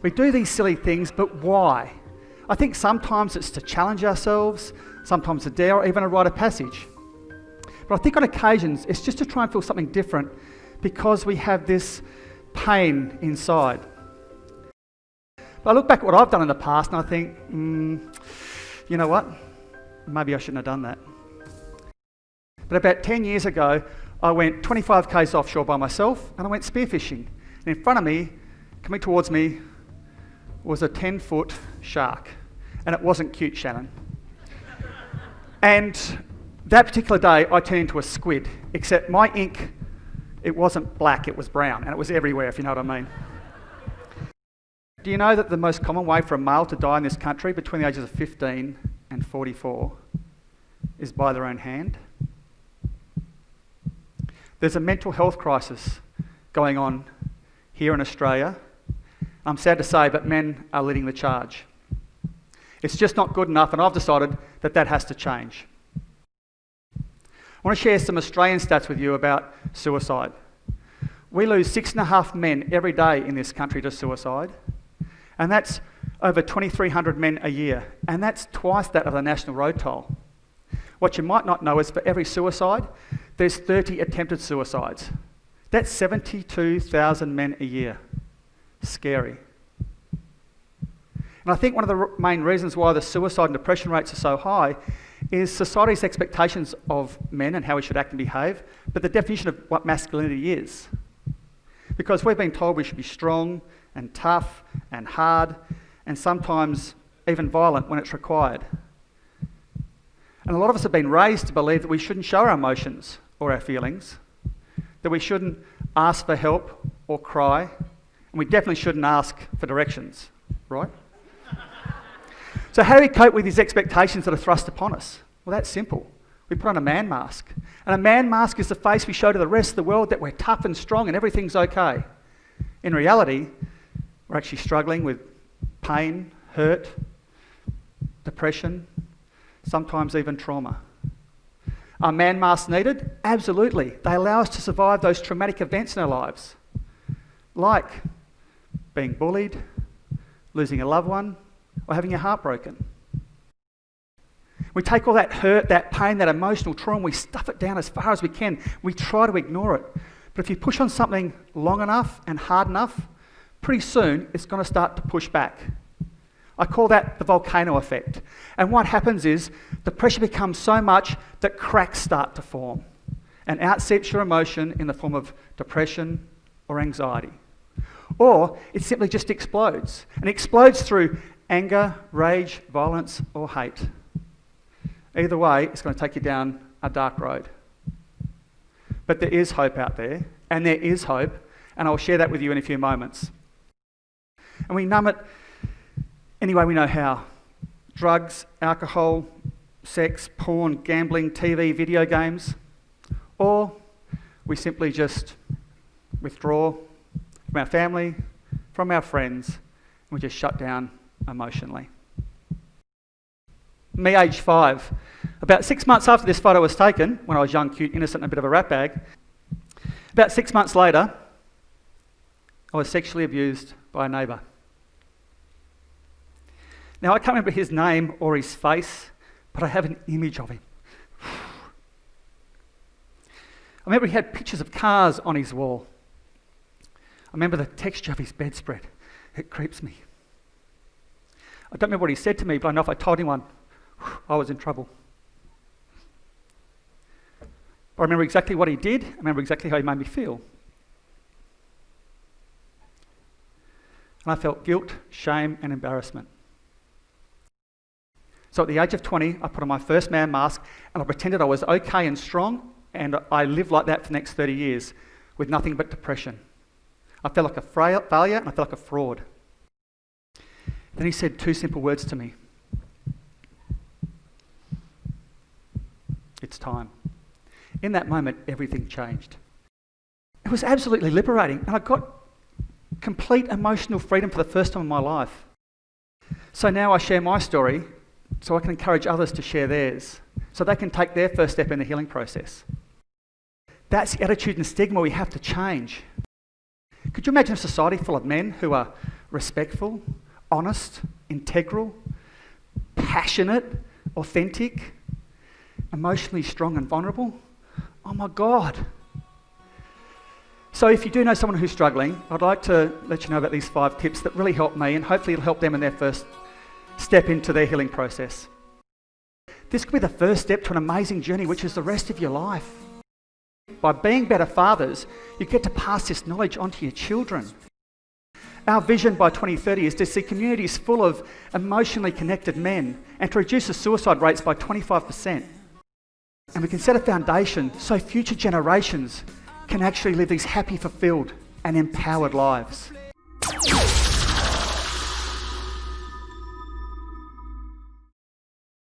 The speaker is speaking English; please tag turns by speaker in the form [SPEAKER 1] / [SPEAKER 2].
[SPEAKER 1] We do these silly things, but why? I think sometimes it's to challenge ourselves, sometimes to dare, or even to write a passage. But I think on occasions, it's just to try and feel something different because we have this pain inside. But I look back at what I've done in the past and I think, you know what? Maybe I shouldn't have done that. But about 10 years ago, I went 25 k's offshore by myself and I went spearfishing. And in front of me, coming towards me, was a 10-foot shark. And it wasn't cute, Shannon. And that particular day, I turned into a squid, except my ink, it wasn't black, it was brown, and it was everywhere, if you know what I mean. Do you know that the most common way for a male to die in this country between the ages of 15 and 44 is by their own hand? There's a mental health crisis going on here in Australia. I'm sad to say, but men are leading the charge. It's just not good enough, and I've decided that that has to change. I want to share some Australian stats with you about suicide. We lose 6.5 men every day in this country to suicide, and that's over 2,300 men a year, and that's twice that of the national road toll. What you might not know is for every suicide, there's 30 attempted suicides. That's 72,000 men a year. Scary. And I think one of the main reasons why the suicide and depression rates are so high is society's expectations of men and how we should act and behave, but the definition of what masculinity is. Because we've been told we should be strong and tough and hard and sometimes even violent when it's required. And a lot of us have been raised to believe that we shouldn't show our emotions or our feelings, that we shouldn't ask for help or cry, and we definitely shouldn't ask for directions, right? So how do we cope with these expectations that are thrust upon us? Well, that's simple. We put on a man mask. And a man mask is the face we show to the rest of the world that we're tough and strong and everything's okay. In reality, we're actually struggling with pain, hurt, depression, sometimes even trauma. Are man masks needed? Absolutely. They allow us to survive those traumatic events in our lives, like being bullied, losing a loved one, or having your heart broken. We take all that hurt, that pain, that emotional trauma, we stuff it down as far as we can. We try to ignore it. But if you push on something long enough and hard enough, pretty soon it's going to start to push back. I call that the volcano effect. And what happens is the pressure becomes so much that cracks start to form. And out seeps your emotion in the form of depression or anxiety. Or it simply just explodes. And it explodes through anger, rage, violence, or hate. Either way, it's going to take you down a dark road. But there is hope out there, and there is hope, and I'll share that with you in a few moments. And we numb it any way we know how. Drugs, alcohol, sex, porn, gambling, TV, video games. Or we simply just withdraw from our family, from our friends, and we just shut down emotionally. Me, age 5. About 6 months after this photo was taken, when I was young, cute, innocent, and a bit of a rat bag, about 6 months later, I was sexually abused by a neighbour. Now, I can't remember his name or his face, but I have an image of him. I remember he had pictures of cars on his wall. I remember the texture of his bedspread. It creeps me. I don't remember what he said to me, but I know if I told anyone, I was in trouble. But I remember exactly what he did. I remember exactly how he made me feel. And I felt guilt, shame, and embarrassment. So at the age of 20, I put on my first man mask and I pretended I was okay and strong, and I lived like that for the next 30 years with nothing but depression. I felt like a failure and I felt like a fraud. Then he said 2 simple words to me. It's time. In that moment, everything changed. It was absolutely liberating, and I got complete emotional freedom for the first time in my life. So now I share my story so I can encourage others to share theirs, so they can take their first step in the healing process. That's the attitude and stigma we have to change. Could you imagine a society full of men who are respectful, honest, integral, passionate, authentic, emotionally strong and vulnerable. Oh my God. So if you do know someone who's struggling, I'd like to let you know about these 5 tips that really help me, and hopefully it'll help them in their first step into their healing process. This could be the first step to an amazing journey, which is the rest of your life. By being better fathers, you get to pass this knowledge on to your children. Our vision by 2030 is to see communities full of emotionally connected men and to reduce the suicide rates by 25%. And we can set a foundation so future generations can actually live these happy, fulfilled and empowered lives.